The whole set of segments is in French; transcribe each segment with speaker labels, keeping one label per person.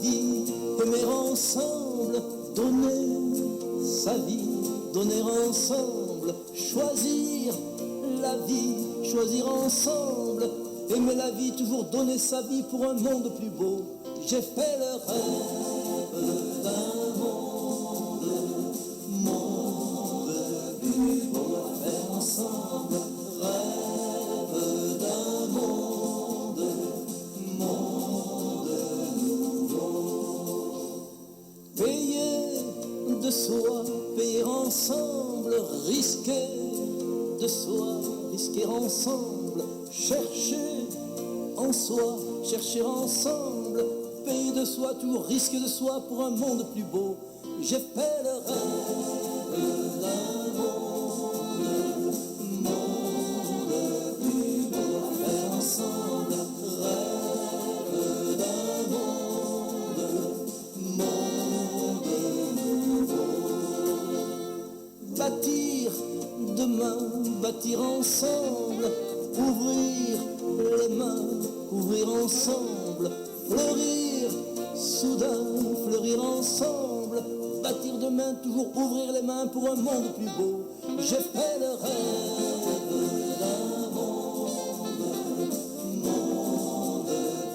Speaker 1: vie, aimer ensemble, donner sa vie, donner ensemble, choisir la vie, choisir ensemble, aimer la vie, toujours donner sa vie pour un monde plus beau. J'ai fait le rêve d'un monde plus beau à faire ensemble, rêve d'un monde nouveau. Payer de soi, payer ensemble, risquer de soi, risquer ensemble, chercher en soi, chercher ensemble, payer de soi, tout risque de soi pour un monde plus beau. J'ai fait le rêve d'un monde plus beau à faire ensemble, rêve d'un monde nouveau. Bâtir demain, bâtir ensemble, ouvrir les mains, ouvrir ensemble, fleurir soudain, fleurir ensemble, bâtir demain, toujours ouvrir les mains pour un monde plus beau. J'ai fait le rêve d'un monde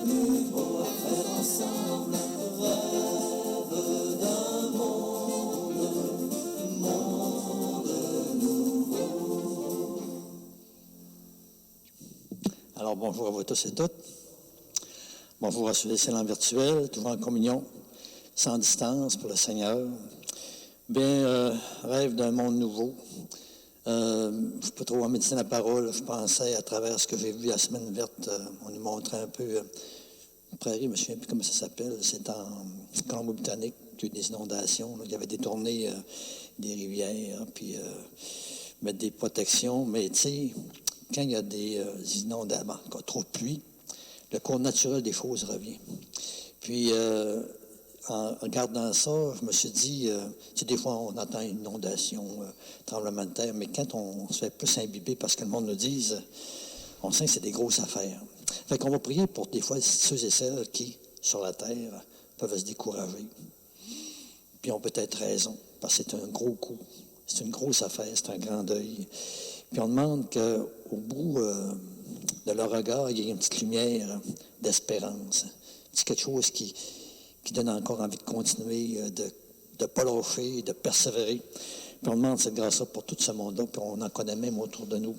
Speaker 1: plus beau à faire ensemble, rêve d'un monde nouveau.
Speaker 2: Alors bonjour à vous tous et toutes. Bonjour à ceux et celles en virtuel, toujours en communion, sans distance pour le Seigneur. Bien, rêve d'un monde nouveau. Je ne peux trop en méditer la parole. Je pensais à travers ce que j'ai vu la semaine verte. On nous montrait un peu une prairie, je ne me souviens plus comment ça s'appelle. C'est en Colombie-Britannique, il y a eu des inondations. Là. Il y avait détourné des rivières, puis mettre des protections. Mais tu sais, quand il y a des inondations, quand trop de pluie, le cours naturel des choses revient. Puis, en regardant ça, je me suis dit, tu sais, des fois, on entend une inondation, tremblement de terre, mais quand on se fait plus imbiber parce que le monde nous dise, on sait que c'est des grosses affaires. Fait qu'on va prier pour des fois ceux et celles qui, sur la terre, peuvent se décourager. Puis ont peut-être raison, parce que c'est un gros coup. C'est une grosse affaire, c'est un grand deuil. Puis on demande qu'au bout de leur regard, il y ait une petite lumière d'espérance. C'est quelque chose qui donne encore envie de continuer, de ne pas lâcher, de persévérer. Puis on demande cette grâce-là pour tout ce monde-là, puis on en connaît même autour de nous.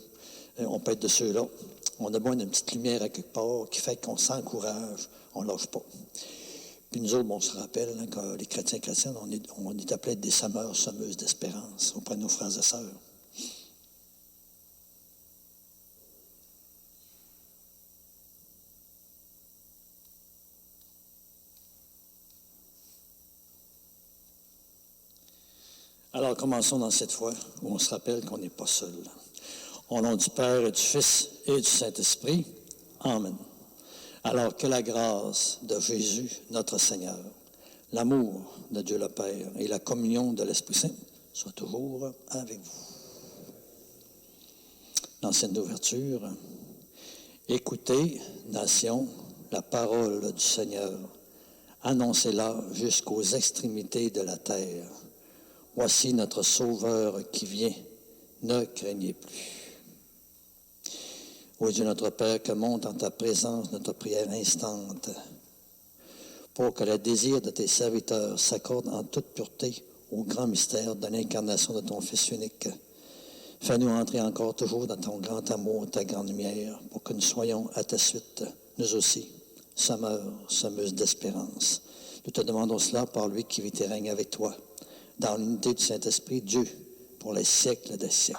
Speaker 2: On peut être de ceux-là. On a besoin d'une petite lumière à quelque part qui fait qu'on s'encourage, on ne lâche pas. Puis nous autres, on se rappelle hein, que les chrétiens, on est appelés des semeurs, semeuses d'espérance auprès de nos frères et sœurs. Alors, commençons dans cette fois où on se rappelle qu'on n'est pas seul. Au nom du Père et du Fils et du Saint-Esprit. Amen. Alors que la grâce de Jésus, notre Seigneur, l'amour de Dieu le Père et la communion de l'Esprit Saint soient toujours avec vous. Dans cette ouverture, écoutez, nation, la parole du Seigneur. Annoncez-la jusqu'aux extrémités de la terre. Voici notre Sauveur qui vient. Ne craignez plus. Ô Dieu notre Père, que monte en ta présence notre prière instante, pour que le désir de tes serviteurs s'accorde en toute pureté au grand mystère de l'incarnation de ton Fils unique. Fais-nous entrer encore toujours dans ton grand amour, ta grande lumière, pour que nous soyons à ta suite, nous aussi, semeurs, semeuses d'espérance. Nous te demandons cela par lui qui vit et règne avec toi, dans l'unité du Saint-Esprit, Dieu, pour les siècles des siècles.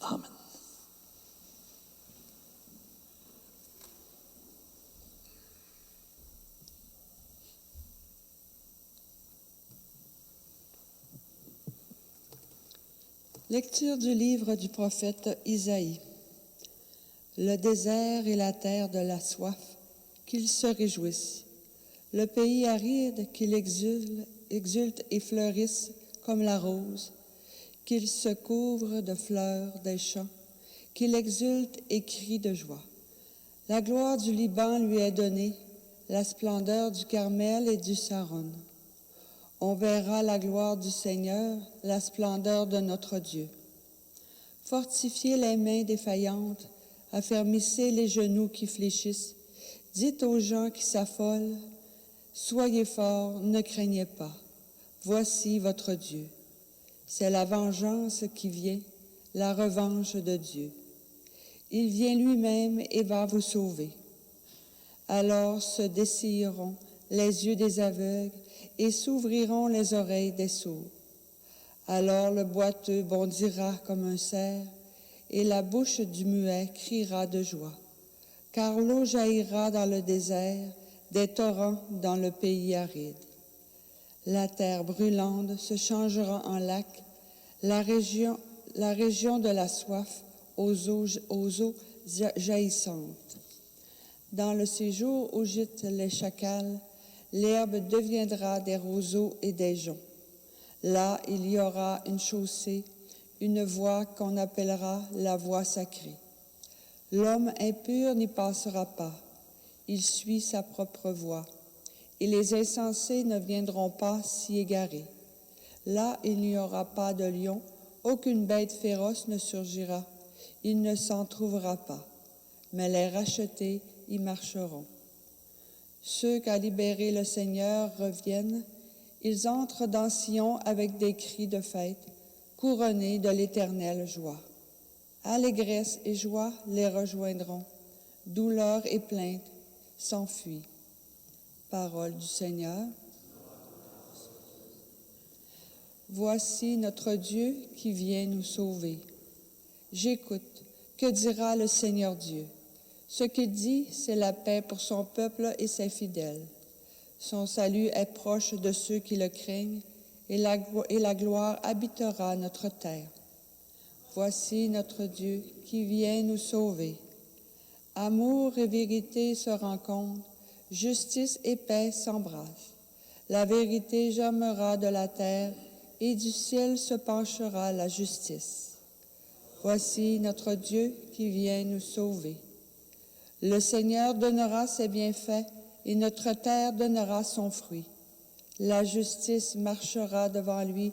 Speaker 2: Amen.
Speaker 3: Lecture du livre du prophète Isaïe. Le désert et la terre de la soif, qu'ils se réjouissent. Le pays aride, qu'il exulte et fleurisse comme la rose, qu'il se couvre de fleurs des champs, qu'il exulte et crie de joie. La gloire du Liban lui est donnée, la splendeur du Carmel et du Saron. On verra la gloire du Seigneur, la splendeur de notre Dieu. Fortifiez les mains défaillantes, affermissez les genoux qui fléchissent. Dites aux gens qui s'affolent, soyez forts, ne craignez pas. Voici votre Dieu. C'est la vengeance qui vient, la revanche de Dieu. Il vient lui-même et va vous sauver. Alors se dessilleront les yeux des aveugles et s'ouvriront les oreilles des sourds. Alors le boiteux bondira comme un cerf et la bouche du muet criera de joie. Car l'eau jaillira dans le désert, des torrents dans le pays aride. La terre brûlante se changera en lac, la région de la soif aux eaux jaillissantes. Dans le séjour où gîtent les chacals, l'herbe deviendra des roseaux et des joncs. Là, il y aura une chaussée, une voie qu'on appellera la voie sacrée. L'homme impur n'y passera pas, il suit sa propre voie, et les insensés ne viendront pas s'y égarer. Là, il n'y aura pas de lion, aucune bête féroce ne surgira, il ne s'en trouvera pas, mais les rachetés y marcheront. Ceux qu'a libérés le Seigneur reviennent, ils entrent dans Sion avec des cris de fête, couronnés de l'éternelle joie. Allégresse et joie les rejoindront, douleur et plainte s'enfuient. Parole du Seigneur. Voici notre Dieu qui vient nous sauver. J'écoute, que dira le Seigneur Dieu? Ce qu'il dit, c'est la paix pour son peuple et ses fidèles. Son salut est proche de ceux qui le craignent, et la gloire habitera notre terre. Voici notre Dieu qui vient nous sauver. Amour et vérité se rencontrent, justice et paix s'embrassent. La vérité germera de la terre, et du ciel se penchera la justice. Voici notre Dieu qui vient nous sauver. Le Seigneur donnera ses bienfaits, et notre terre donnera son fruit. La justice marchera devant lui,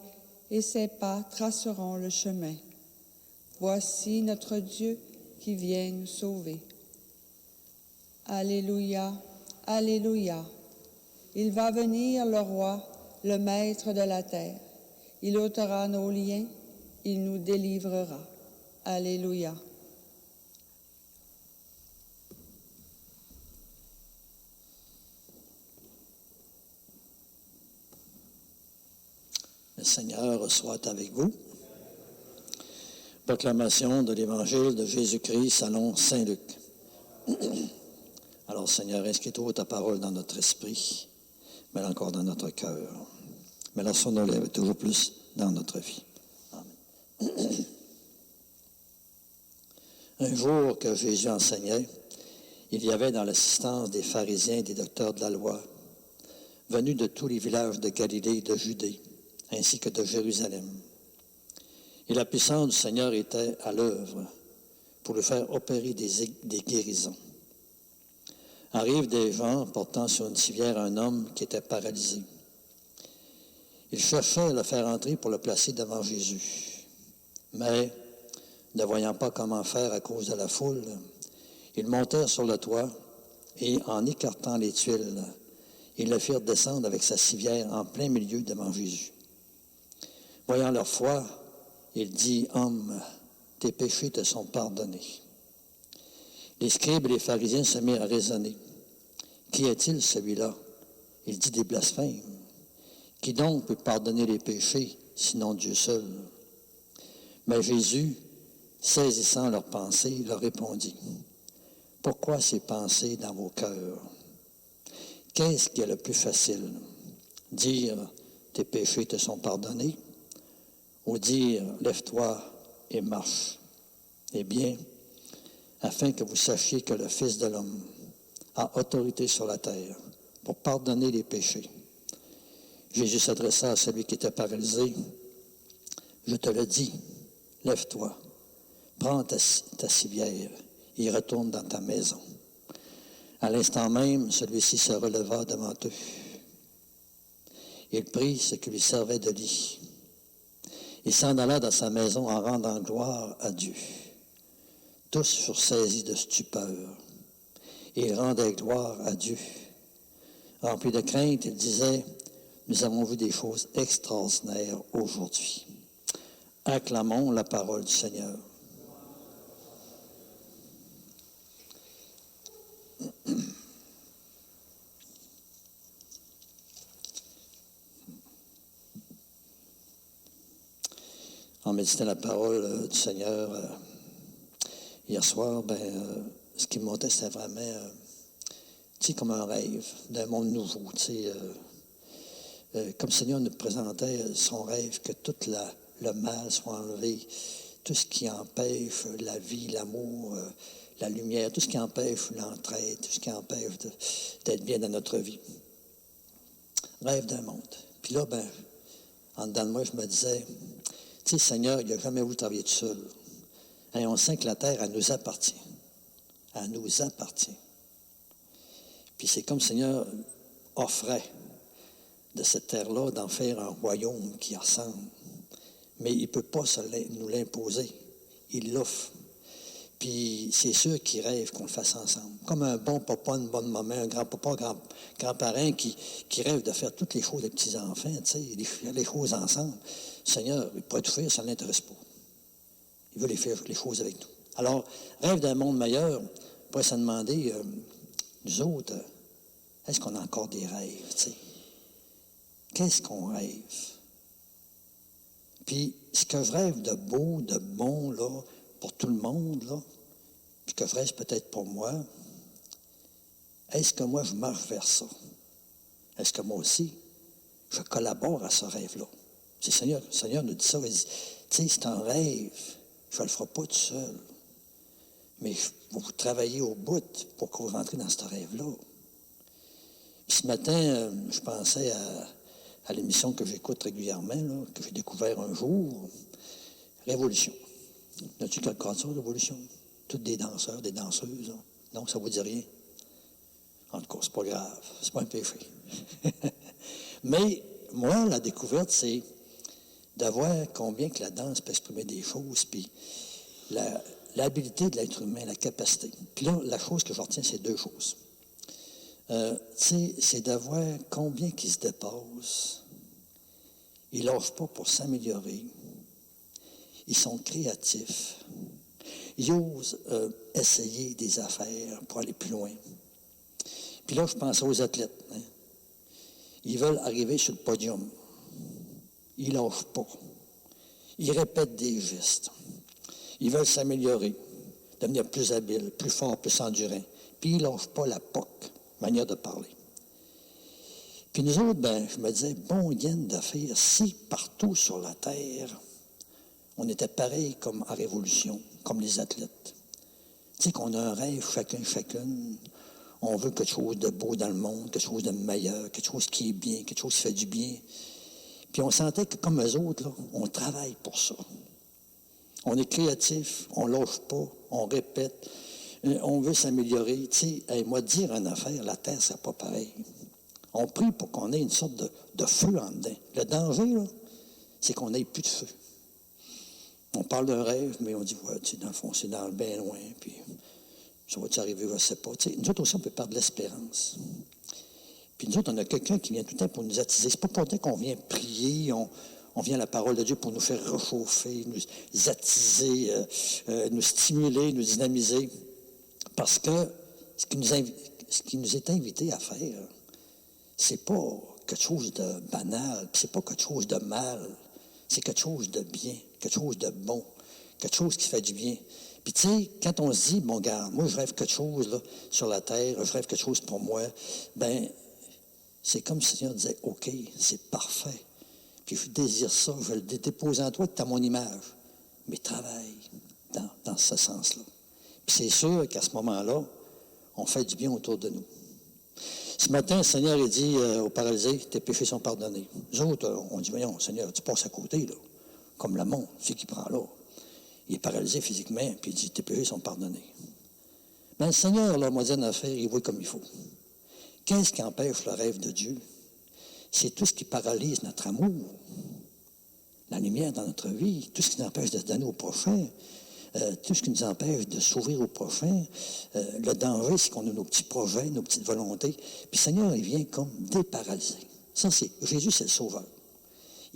Speaker 3: et ses pas traceront le chemin. Voici notre Dieu qui vient nous sauver. Alléluia, Alléluia. Il va venir le roi, le maître de la terre. Il ôtera nos liens, il nous délivrera. Alléluia.
Speaker 2: Le Seigneur soit avec vous. Proclamation de l'Évangile de Jésus-Christ selon saint Luc. Alors, Seigneur, inscris-toi ta parole dans notre esprit, mais encore dans notre cœur. Mais laissons-nous toujours plus dans notre vie. Amen. Un jour que Jésus enseignait, il y avait dans l'assistance des pharisiens et des docteurs de la loi, venus de tous les villages de Galilée et de Judée, ainsi que de Jérusalem. Et la puissance du Seigneur était à l'œuvre pour lui faire opérer des guérisons. Arrivent des gens portant sur une civière un homme qui était paralysé. Ils cherchaient à le faire entrer pour le placer devant Jésus. Mais, ne voyant pas comment faire à cause de la foule, ils montèrent sur le toit et, en écartant les tuiles, ils le firent descendre avec sa civière en plein milieu devant Jésus. Voyant leur foi, il dit, « Homme, tes péchés te sont pardonnés. » Les scribes et les pharisiens se mirent à raisonner. « Qui est-il celui-là? Il dit des blasphèmes. Qui donc peut pardonner les péchés, sinon Dieu seul? » Mais Jésus, saisissant leurs pensées, leur répondit, « Pourquoi ces pensées dans vos cœurs? Qu'est-ce qui est le plus facile? Dire, tes péchés te sont pardonnés, ou dire, lève-toi et marche? Eh bien, afin que vous sachiez que le Fils de l'homme a autorité sur la terre pour pardonner les péchés. » Jésus s'adressa à celui qui était paralysé. « Je te le dis, lève-toi, prends ta civière et retourne dans ta maison. » À l'instant même, celui-ci se releva devant eux. Il prit ce qui lui servait de lit. Il s'en alla dans sa maison en rendant gloire à Dieu. Tous furent saisis de stupeur. Et ils rendaient gloire à Dieu. Remplis de crainte, ils disaient, « Nous avons vu des choses extraordinaires aujourd'hui. » Acclamons la parole du Seigneur. En méditant la parole du Seigneur hier soir, ce qui me montait, c'était vraiment, comme un rêve d'un monde nouveau. Comme le Seigneur nous présentait son rêve, que tout le mal soit enlevé, tout ce qui empêche la vie, l'amour, la lumière, tout ce qui empêche l'entraide, tout ce qui empêche d'être bien dans notre vie. Rêve d'un monde. Puis là, en dedans de moi, je me disais, Seigneur, il n'a jamais voulu travailler tout seul. Et on sent que la terre, elle nous appartient. Elle nous appartient. Puis c'est comme le Seigneur offrait de cette terre-là d'en faire un royaume qui ressemble. Mais il ne peut pas nous l'imposer. Il l'offre. Puis c'est sûr qu'il rêve qu'on le fasse ensemble. Comme un bon papa, une bonne maman, un grand-papa, grand-parent qui rêve de faire toutes les choses des petits-enfants, les choses ensemble. Le Seigneur, il pourrait tout faire, ça ne l'intéresse pas. Il veut faire les choses avec nous. Alors, rêve d'un monde meilleur, on pourrait se demander, nous autres, est-ce qu'on a encore des rêves, Qu'est-ce qu'on rêve? Puis, ce que je rêve de beau, de bon, là, pour tout le monde, là, puis que je rêve peut-être pour moi, est-ce que moi, je marche vers ça? Est-ce que moi aussi, je collabore à ce rêve-là? Le Seigneur nous dit ça, il dit, c'est un rêve, je ne le ferai pas tout seul, mais vous travaillez au bout pour que vous rentrez dans ce rêve-là. Puis ce matin, je pensais à l'émission que j'écoute régulièrement, là, que j'ai découvert un jour, Révolution. N'as-tu quelque chose sur Révolution? Toutes des danseurs, des danseuses. Là. Non, ça ne vous dit rien. En tout cas, c'est pas grave. C'est pas un péché. Mais moi, la découverte, c'est de voir combien que la danse peut exprimer des choses, puis l'habilité de l'être humain, la capacité. Puis là, la chose que je retiens, c'est deux choses. C'est de voir combien qu'ils se dépassent. Ils ne lâchent pas pour s'améliorer. Ils sont créatifs. Ils osent essayer des affaires pour aller plus loin. Puis là, je pense aux athlètes. Hein. Ils veulent arriver sur le podium. Ils ne lâchent pas. Ils répètent des gestes. Ils veulent s'améliorer, devenir plus habiles, plus forts, plus endurants. Puis ils ne lâchent pas la POC, manière de parler. Puis nous autres, je me disais, bon, Yann de faire si partout sur la Terre, on était pareil comme à Révolution, comme les athlètes. Tu sais qu'on a un rêve, chacune. On veut quelque chose de beau dans le monde, quelque chose de meilleur, quelque chose qui est bien, quelque chose qui fait du bien. Puis on sentait que comme eux autres, là, on travaille pour ça. On est créatif, on ne lâche pas, on répète, on veut s'améliorer. Tu sais, moi, dire une affaire, la terre, c'est pas pareil. On prie pour qu'on ait une sorte de feu en dedans. Le danger, là, c'est qu'on n'ait plus de feu. On parle d'un rêve, mais on dit, ouais, tu sais, dans le fond, c'est dans le bien loin, puis ça va-tu arriver, je ne sais pas. Tu sais, nous autres aussi, on peut perdre l'espérance. Puis nous autres, on a quelqu'un qui vient tout le temps pour nous attiser. C'est pas pour dire qu'on vient prier, on vient à la parole de Dieu pour nous faire réchauffer, nous attiser, nous stimuler, nous dynamiser. Parce que ce qui nous est invité à faire, c'est pas quelque chose de banal, c'est pas quelque chose de mal, c'est quelque chose de bien, quelque chose de bon, quelque chose qui fait du bien. Puis tu sais, quand on se dit, bon, gars, moi je rêve quelque chose là, sur la terre, je rêve quelque chose pour moi, c'est comme si le Seigneur disait, OK, c'est parfait. Puis je désire ça, je vais le déposer en toi, tu as mon image. Mais travaille dans ce sens-là. Puis c'est sûr qu'à ce moment-là, on fait du bien autour de nous. Ce matin, le Seigneur a dit aux paralysés, tes péchés sont pardonnés. Nous autres, on dit, voyons, Seigneur, tu passes à côté, là, comme le monde, celui qui prend là. Il est paralysé physiquement, puis il dit, tes péchés sont pardonnés. Mais le Seigneur, là, m'a dit une affaire, il voit comme il faut. Qu'est-ce qui empêche le rêve de Dieu? C'est tout ce qui paralyse notre amour, la lumière dans notre vie, tout ce qui nous empêche de se donner au prochain, tout ce qui nous empêche de s'ouvrir au prochain. Le danger, c'est qu'on a nos petits projets, nos petites volontés. Puis le Seigneur, il vient comme déparalyser. Ça, c'est Jésus, c'est le Sauveur.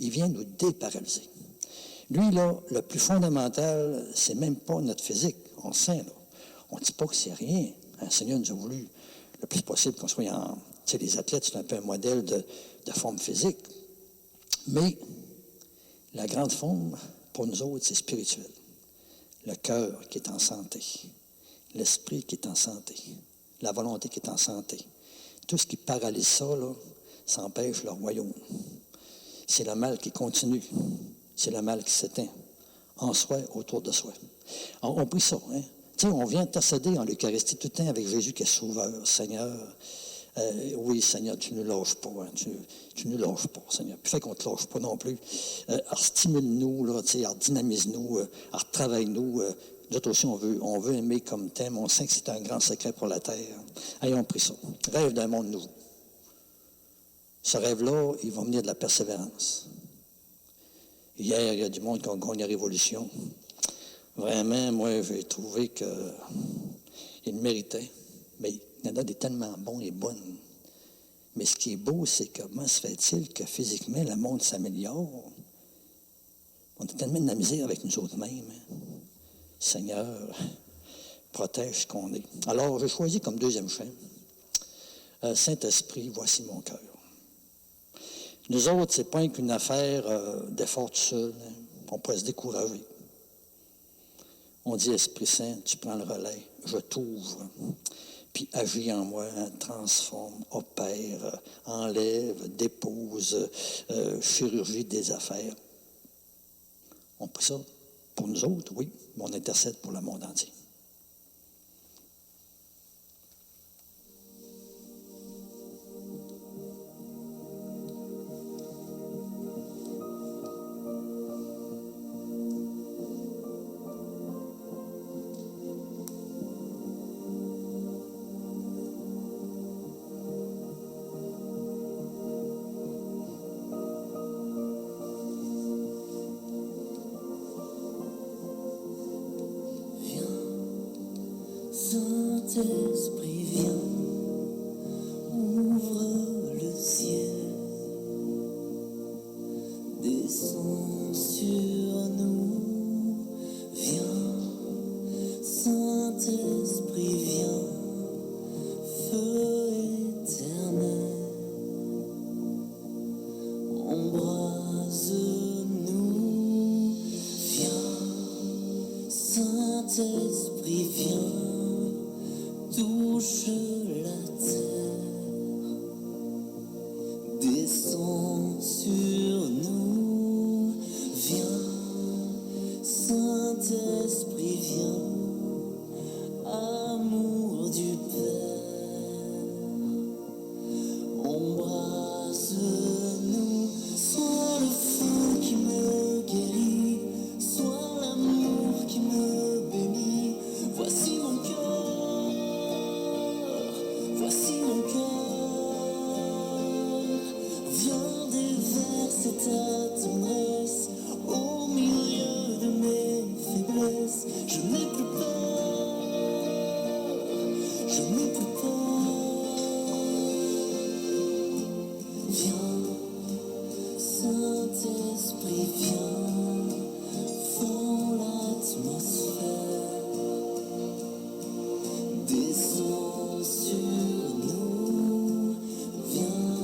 Speaker 2: Il vient nous déparalyser. Lui, là, le plus fondamental, c'est même pas notre physique. On le sait, là. On ne dit pas que c'est rien. Le Seigneur nous a voulu le plus possible qu'on soit en... Tu sais, les athlètes, c'est un peu un modèle de forme physique. Mais la grande forme, pour nous autres, c'est spirituel. Le cœur qui est en santé, l'esprit qui est en santé, la volonté qui est en santé. Tout ce qui paralyse ça, là, ça empêche le royaume. C'est le mal qui continue. C'est le mal qui s'éteint en soi, autour de soi. On prie ça, hein? Tu sais, on vient intercéder en l'Eucharistie tout le temps avec Jésus qui est Sauveur, Seigneur. Oui, Seigneur, tu ne nous lâches pas. Hein, tu ne nous lâches pas, Seigneur. Puis fait qu'on ne te lâche pas non plus. Stimule-nous, là, dynamise-nous, retravaille-nous. D'autres aussi, on veut aimer comme thème. On sait que c'est un grand secret pour la terre. Allez, on prie ça. Rêve d'un monde nouveau. Ce rêve-là, il va venir de la persévérance. Hier, il y a du monde qui a gagné la Révolution. Vraiment, moi, j'ai trouvé qu'il le méritait. Mais il y en a des tellement bons et bonnes. Mais ce qui est beau, c'est comment se fait-il que physiquement, le monde s'améliore? On a tellement de la misère avec nous autres mêmes. Hein? Seigneur, protège ce qu'on est. Alors, j'ai choisi comme deuxième chant, Saint-Esprit, voici mon cœur. Nous autres, ce n'est pas qu'une affaire d'effort tout seul. Hein? On pourrait se décourager. On dit, Esprit Saint, tu prends le relais, je t'ouvre, puis agis en moi, hein, transforme, opère, enlève, dépose, chirurgie des affaires. On prie ça pour nous autres, oui, mais on intercède pour le monde entier.
Speaker 1: Saint-Esprit, viens, ouvre le ciel, descends sur nous, viens, Saint-Esprit, viens, feu éternel, embrase-nous, viens, Saint-Esprit, viens. Touche la terre, descends sur nous, viens, Saint-Esprit, viens, amour du Père, embrasse-nous, sois le feu qui me guérit, sois l'amour qui me bénit, voici mon cœur. Voici mon cœur, viens déverser ta tendresse au milieu de mes faiblesses. Je n'ai plus peur, je n'ai plus peur. Viens, Saint-Esprit, viens, fends l'atmosphère, descends sur nous, viens,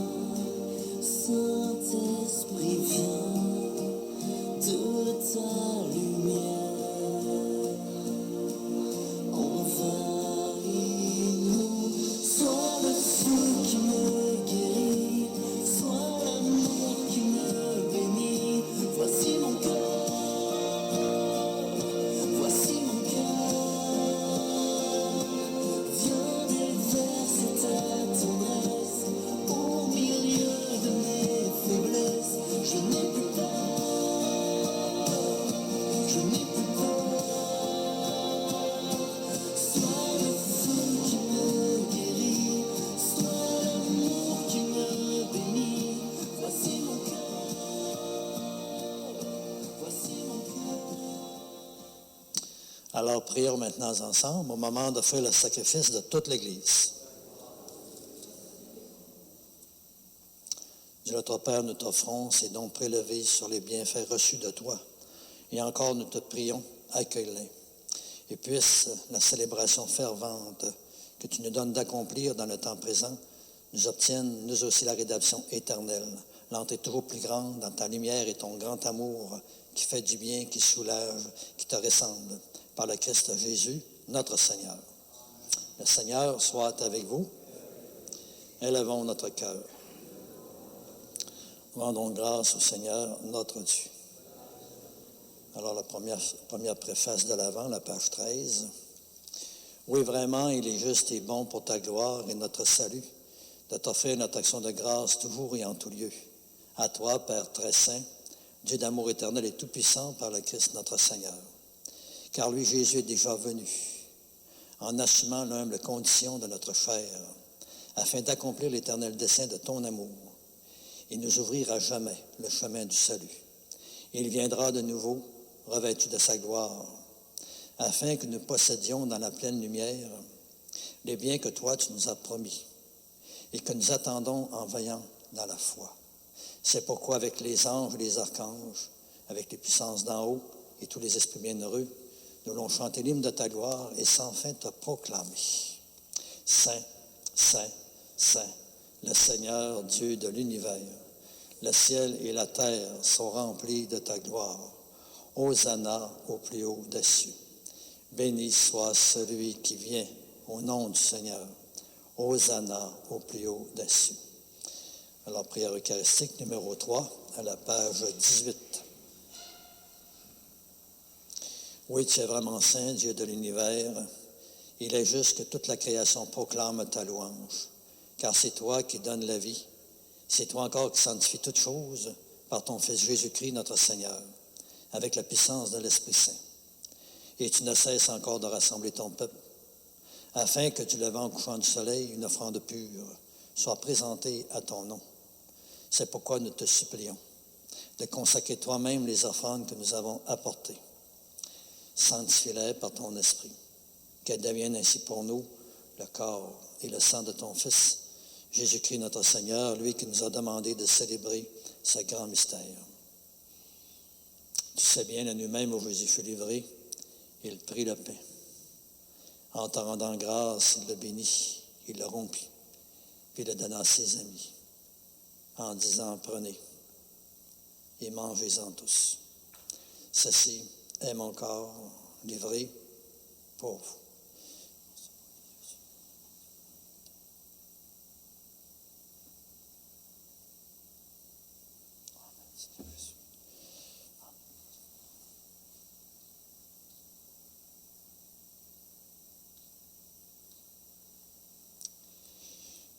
Speaker 1: Saint-Esprit, viens, de ta lumière, envahis-nous, sois le feu qui me guérit, sois l'amour qui me bénit, voici
Speaker 2: Alors, prions maintenant ensemble au moment d'offrir le sacrifice de toute l'Église. Dieu notre Père, nous t'offrons ces dons prélevés sur les bienfaits reçus de toi. Et encore, nous te prions, accueille-les. Et puisse la célébration fervente que tu nous donnes d'accomplir dans le temps présent nous obtienne, nous aussi, la rédemption éternelle. L'entrée toujours plus grande dans ta lumière et ton grand amour qui fait du bien, qui soulage, qui te ressemble. Par le Christ Jésus, notre Seigneur. Le Seigneur soit avec vous. Élevons notre cœur. Rendons grâce au Seigneur, notre Dieu. Alors, la première préface de l'Avent, la page 13. Oui, vraiment, il est juste et bon pour ta gloire et notre salut de t'offrir notre action de grâce toujours et en tout lieu. À toi, Père très saint, Dieu d'amour éternel et tout-puissant par le Christ notre Seigneur. Car lui, Jésus, est déjà venu, en assumant l'humble condition de notre chair, afin d'accomplir l'éternel dessein de ton amour. Il nous ouvrira jamais le chemin du salut. Il viendra de nouveau, revêtu de sa gloire, afin que nous possédions dans la pleine lumière les biens que toi tu nous as promis et que nous attendons en veillant dans la foi. C'est pourquoi avec les anges et les archanges, avec les puissances d'en haut et tous les esprits bienheureux, nous allons chanter l'hymne de ta gloire et sans fin te proclamer. Saint, Saint, Saint, le Seigneur Dieu de l'univers. Le ciel et la terre sont remplis de ta gloire. Hosanna au plus haut des cieux. Béni soit celui qui vient au nom du Seigneur. Hosanna au plus haut des cieux. Alors, prière eucharistique numéro 3, à la page 18. Oui, tu es vraiment saint, Dieu de l'univers. Il est juste que toute la création proclame ta louange, car c'est toi qui donnes la vie. C'est toi encore qui sanctifie toutes choses par ton Fils Jésus-Christ, notre Seigneur, avec la puissance de l'Esprit Saint. Et tu ne cesses encore de rassembler ton peuple, afin que tu levant au couchant du soleil une offrande pure soit présentée à ton nom. C'est pourquoi nous te supplions de consacrer toi-même les offrandes que nous avons apportées. Sanctifie-les par ton esprit, qu'elles deviennent ainsi pour nous le corps et le sang de ton Fils, Jésus-Christ notre Seigneur, lui qui nous a demandé de célébrer ce grand mystère. Tu sais bien, la nuit même où Jésus fut livré, il prit le pain. En te rendant grâce, il le bénit, il le rompit, puis il le donna à ses amis, en disant, prenez et mangez-en tous. Ceci est mon corps livré pour vous.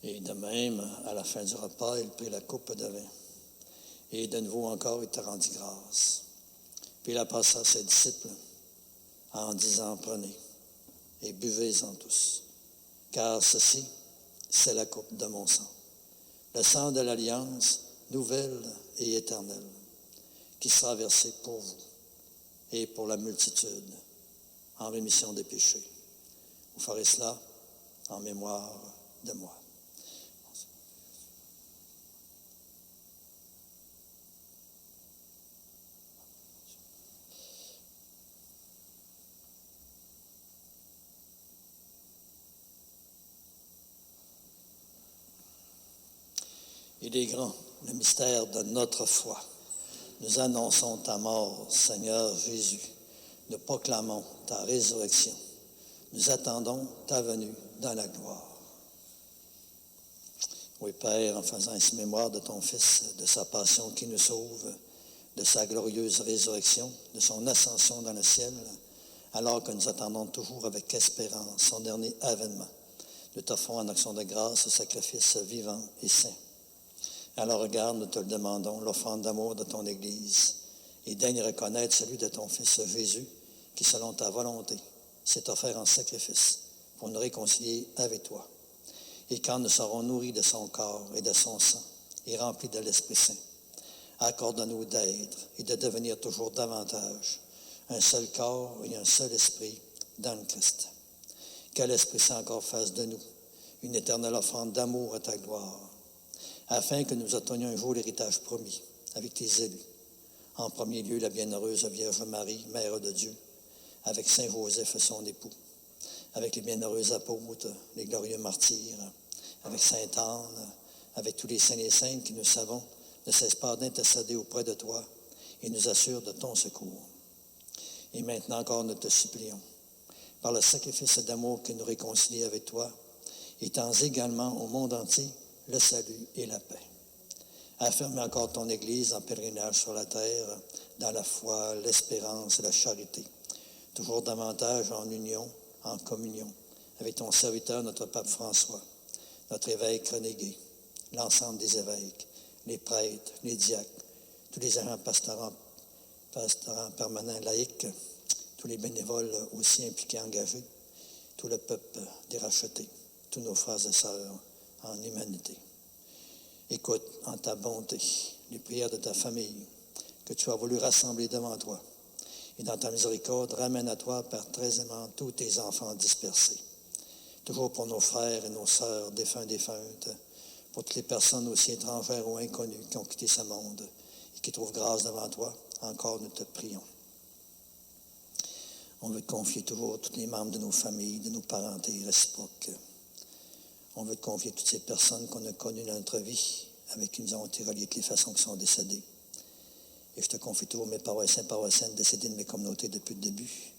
Speaker 2: Et de même, à la fin du repas, il prit la coupe de vin. Et de nouveau encore, il te rendit grâce. Puis il la passa à ses disciples en disant, prenez et buvez-en tous, car ceci, c'est la coupe de mon sang, le sang de l'alliance nouvelle et éternelle, qui sera versé pour vous et pour la multitude en rémission des péchés. Vous ferez cela en mémoire de moi. Il est grand, le mystère de notre foi. Nous annonçons ta mort, Seigneur Jésus. Nous proclamons ta résurrection. Nous attendons ta venue dans la gloire. Oui, Père, en faisant ainsi mémoire de ton Fils, de sa passion qui nous sauve, de sa glorieuse résurrection, de son ascension dans le ciel, alors que nous attendons toujours avec espérance son dernier avènement, nous t'offrons en action de grâce ce sacrifice vivant et saint. Alors regarde, nous te le demandons, l'offrande d'amour de ton Église, et daigne reconnaître celui de ton Fils Jésus, qui selon ta volonté s'est offert en sacrifice pour nous réconcilier avec toi. Et quand nous serons nourris de son corps et de son sang, et remplis de l'Esprit Saint, accorde-nous d'être et de devenir toujours davantage un seul corps et un seul esprit dans le Christ. Que l'Esprit Saint encore fasse de nous une éternelle offrande d'amour à ta gloire, afin que nous obtenions un jour l'héritage promis avec tes élus. En premier lieu, la bienheureuse Vierge Marie, Mère de Dieu, avec Saint Joseph, son époux, avec les bienheureux apôtres, les glorieux martyrs, avec Sainte Anne, avec tous les saints et saintes qui, nous savons, ne cessent pas d'intercéder auprès de toi et nous assurent de ton secours. Et maintenant encore, nous te supplions, par le sacrifice d'amour qui nous réconcilie avec toi, étends également au monde entier le salut et la paix. Afferme encore ton Église en pèlerinage sur la terre, dans la foi, l'espérance et la charité, toujours davantage en union, en communion, avec ton serviteur, notre pape François, notre évêque renégué, l'ensemble des évêques, les prêtres, les diacres, tous les agents pastoraux permanents laïcs, tous les bénévoles aussi impliqués, engagés, tout le peuple des rachetés, tous nos frères et sœurs en humanité. Écoute en ta bonté les prières de ta famille que tu as voulu rassembler devant toi. Et dans ta miséricorde, ramène à toi, Père très aimant, tous tes enfants dispersés. Toujours pour nos frères et nos sœurs, défunts, défuntes, pour toutes les personnes aussi étrangères ou inconnues qui ont quitté ce monde et qui trouvent grâce devant toi, encore nous te prions. On veut te confier toujours tous les membres de nos familles, de nos parentés réciproques. On veut te confier toutes ces personnes qu'on a connues dans notre vie, avec qui nous avons été reliés de les façons qui sont décédées. Et je te confie toujours mes paroissiens, paroissiennes décédés de mes communautés depuis le début.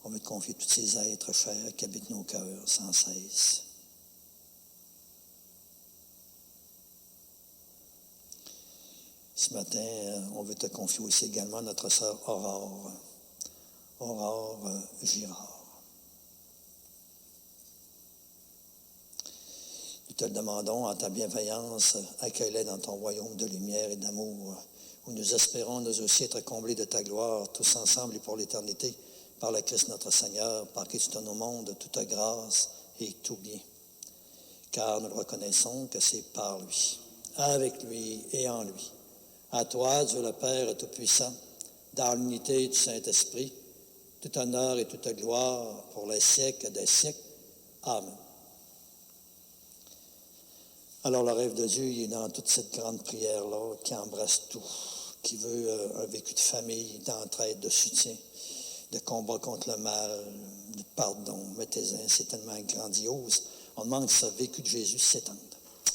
Speaker 2: On veut te confier tous ces êtres chers qui habitent nos cœurs sans cesse. Ce matin, on veut te confier aussi également notre sœur Aurore Girard. Nous te le demandons en ta bienveillance, accueille-les dans ton royaume de lumière et d'amour, où nous espérons nous aussi être comblés de ta gloire, tous ensemble et pour l'éternité, par le Christ notre Seigneur, par qui tu donnes au monde toute grâce et tout bien. Car nous le reconnaissons que c'est par lui, avec lui et en lui. À toi, Dieu le Père Tout-Puissant, dans l'unité du Saint-Esprit, tout honneur et toute gloire pour les siècles des siècles. Amen. Alors, le rêve de Dieu, il est dans toute cette grande prière-là qui embrasse tout, qui veut un vécu de famille, d'entraide, de soutien, de combat contre le mal, de pardon. Mettez-en, c'est tellement grandiose. On demande que ce vécu de Jésus s'étende.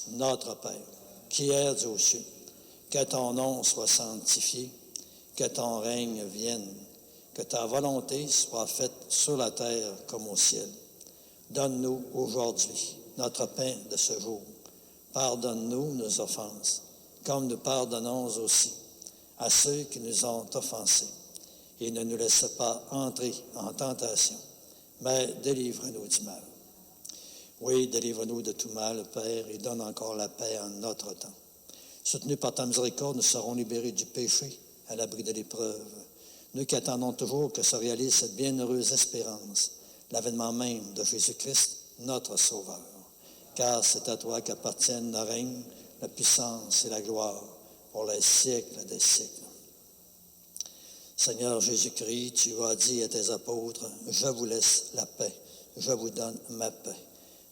Speaker 2: Notre Père, qui es aux cieux, que ton nom soit sanctifié, que ton règne vienne, que ta volonté soit faite sur la terre comme au ciel. Donne-nous aujourd'hui notre pain de ce jour. Pardonne-nous nos offenses, comme nous pardonnons aussi à ceux qui nous ont offensés. Et ne nous laisse pas entrer en tentation, mais délivre-nous du mal. Oui, délivre-nous de tout mal, Père, et donne encore la paix en notre temps. Soutenus par ta miséricorde, nous serons libérés du péché, à l'abri de l'épreuve. Nous qui attendons toujours que se réalise cette bienheureuse espérance, l'avènement même de Jésus-Christ, notre Sauveur. Car c'est à toi qu'appartiennent le règne, la puissance et la gloire pour les siècles des siècles. Seigneur Jésus-Christ, tu as dit à tes apôtres, « Je vous laisse la paix, je vous donne ma paix.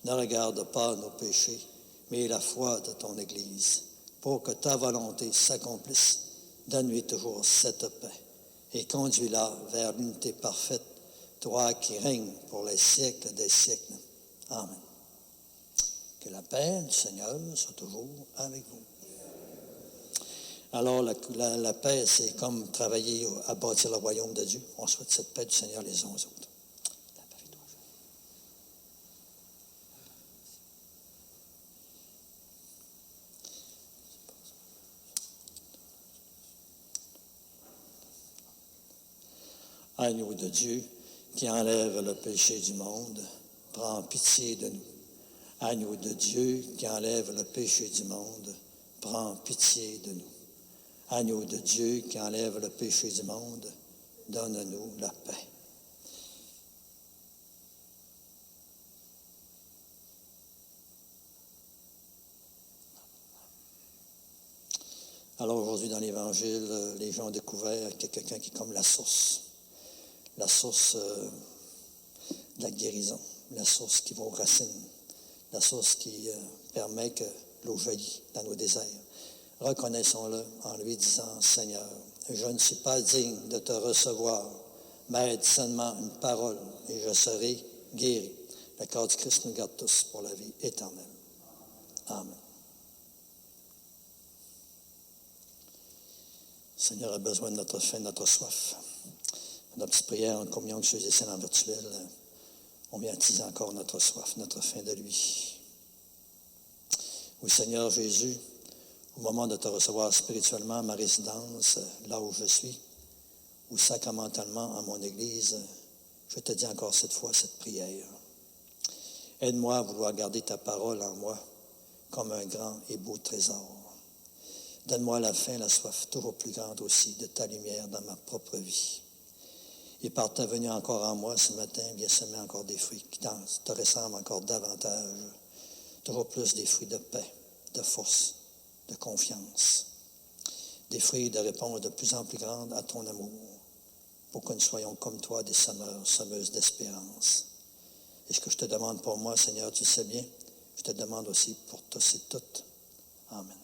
Speaker 2: Ne regarde pas nos péchés, mais la foi de ton Église, pour que ta volonté s'accomplisse. Donne-lui toujours cette paix et conduis-la vers l'unité parfaite, toi qui règnes pour les siècles des siècles. Amen. Que la paix du Seigneur soit toujours avec vous. Alors, la paix, c'est comme travailler à bâtir le royaume de Dieu. On souhaite cette paix du Seigneur les uns aux autres. Agneau de Dieu, qui enlève le péché du monde, prends pitié de nous. Agneau de Dieu, qui enlève le péché du monde, prends pitié de nous. Agneau de Dieu, qui enlève le péché du monde, donne-nous la paix. Alors aujourd'hui, dans l'Évangile, les gens ont découvert qu'il y a quelqu'un qui est comme la source la source de la guérison, la source qui va aux racines, la source qui permet que l'eau jaillit dans nos déserts. Reconnaissons-le en lui disant, Seigneur, je ne suis pas digne de te recevoir, mais aide seulement une parole et je serai guéri. Le corps du Christ nous garde tous pour la vie éternelle. Amen. Le Seigneur a besoin de notre faim, de notre soif. Notre petite prière en communion avec ceux et celles en virtuel, on vient attiser encore notre soif, notre faim de lui. Oui, Seigneur Jésus, au moment de te recevoir spirituellement à ma résidence, là où je suis, ou sacramentalement à mon Église, je te dis encore cette fois cette prière. Aide-moi à vouloir garder ta parole en moi comme un grand et beau trésor. Donne-moi la faim, la soif toujours plus grande aussi de ta lumière dans ma propre vie. Et par ta venue encore en moi ce matin, viens semer encore des fruits qui te ressemblent encore davantage, toujours plus des fruits de paix, de force, de confiance, des fruits de réponse de plus en plus grande à ton amour, pour que nous soyons comme toi des semeurs, semeuses d'espérance. Et ce que je te demande pour moi, Seigneur, tu sais bien, je te demande aussi pour tous et toutes. Amen.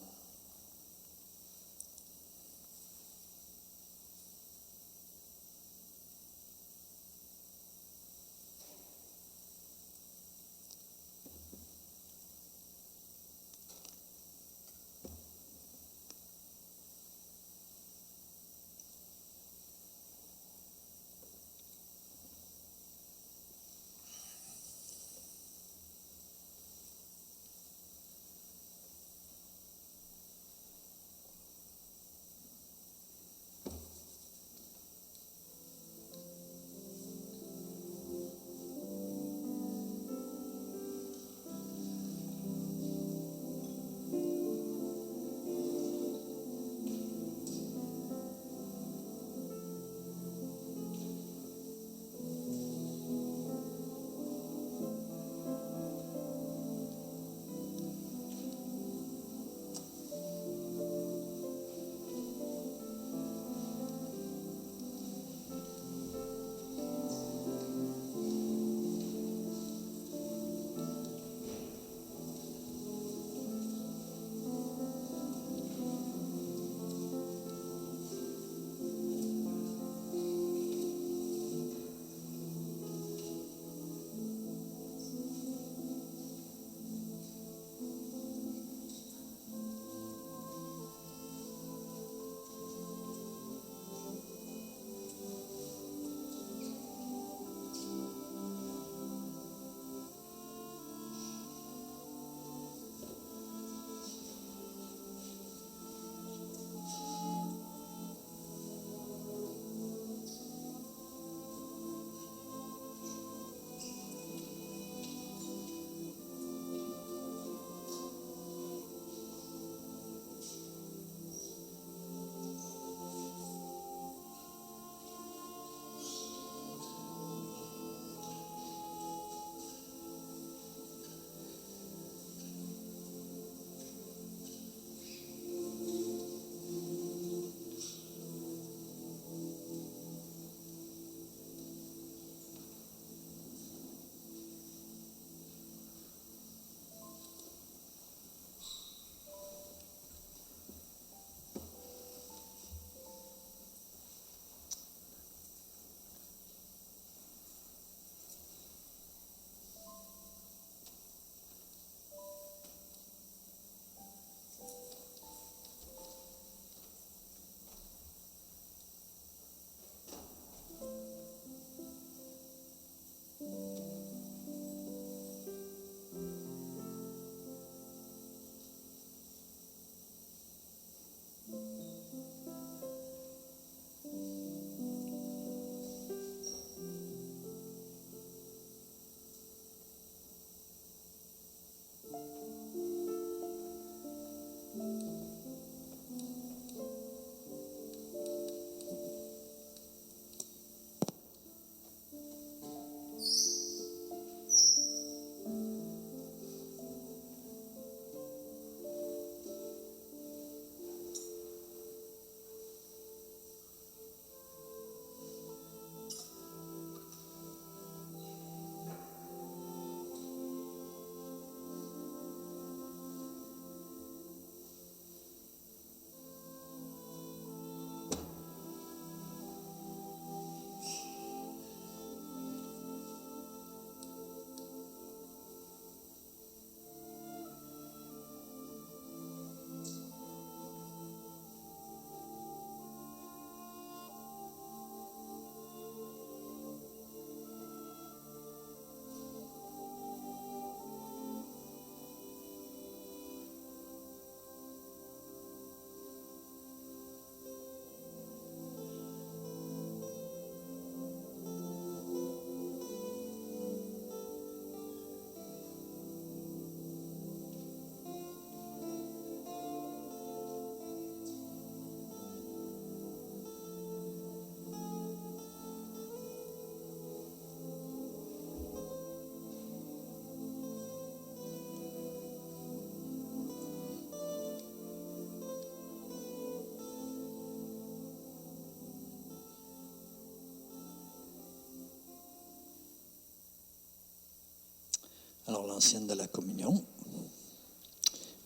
Speaker 2: Alors, l'ancienne de la communion.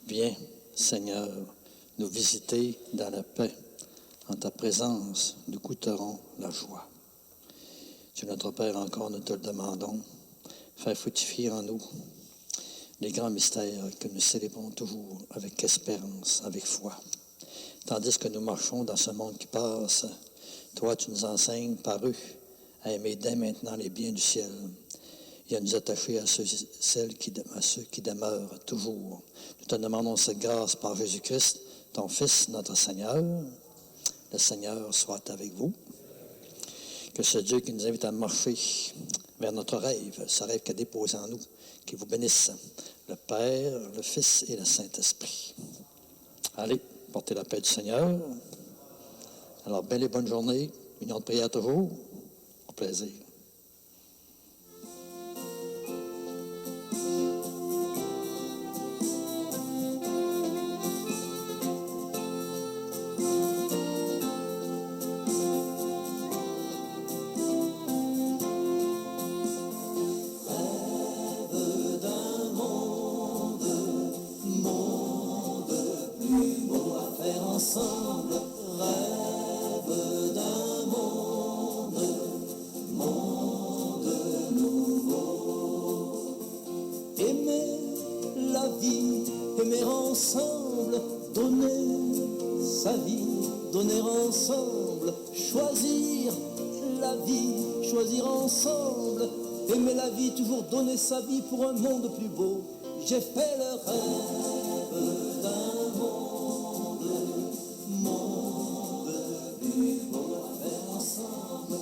Speaker 2: Viens, Seigneur, nous visiter dans la paix. En ta présence, nous goûterons la joie. Dieu notre Père, encore nous te le demandons. Fais fructifier en nous les grands mystères que nous célébrons toujours avec espérance, avec foi. Tandis que nous marchons dans ce monde qui passe, toi, tu nous enseignes par eux à aimer dès maintenant les biens du ciel et à nous attacher à ceux qui demeurent toujours. Nous te demandons cette grâce par Jésus-Christ, ton Fils, notre Seigneur. Le Seigneur soit avec vous. Que ce Dieu qui nous invite à marcher vers notre rêve, ce rêve qu'a déposé en nous, qui vous bénisse, le Père, le Fils et le Saint-Esprit. Allez, portez la paix du Seigneur. Alors, belle et bonne journée, union de prière toujours, au plaisir.
Speaker 1: Ensemble, rêve d'un monde nouveau. Aimer la vie, aimer ensemble, donner sa vie, donner ensemble, choisir la vie, choisir ensemble, aimer la vie, toujours donner sa vie pour un monde plus beau. J'ai fait le rêve d'un monde plus beau à faire ensemble.